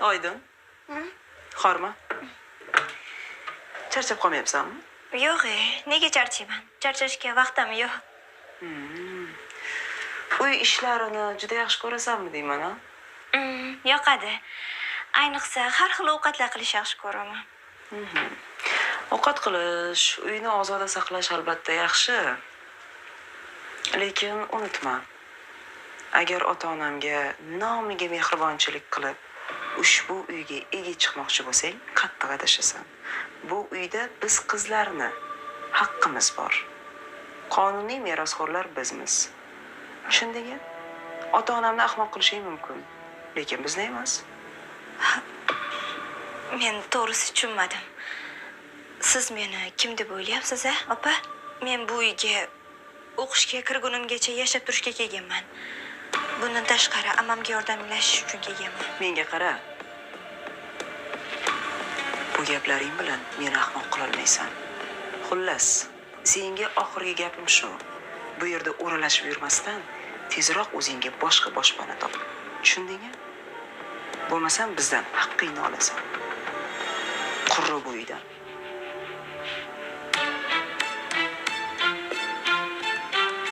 Oydin. Xorma. Charchab qolmayapsanmi? Yo'q, nega charchayman? Charchashga vaqtim yo'q. Uy ishlarini juda yaxshi ko'rasanmi deyman, ha? Yoqadi. Ayniqsa har xil ovqatlar qilish yaxshi ko'raman. Ovqat qilish, uyni ozoda saqlash albatta yaxshi. Lekin unutma. Agar ota-onamga nomiga mehribonchilik qilib, ushbu uyga ega chiqmoqchi bo'lsang, qattiq adashasan. Bu uyda biz qizlarni haqqimiz bor. Qonuniy merosxo'rlar bizmiz. Tushundingmi? Ota-onamni ahmoq qilishing mumkin, lekin bizni emas. Men to'g'risi tushunmadim. Siz meni kim deb o'ylayapsiz, opa? Men bu uyga o'qishga kirgunimgacha yashab turishga kelganman. Bundan tashqari ammamga yordamlashish uchun kelganman. Menga qara. Bu gaplaring bilan meni ahmoq qila olmaysan. Xullas, senga oxirgi gapim shu. Bu yerda o'ralashib yurmasdan, tezroq o'zingga boshqa boshpana top. Tushundingmi? Bo'lmasam bizdan haqqingni olasan. Qurri bu uydan.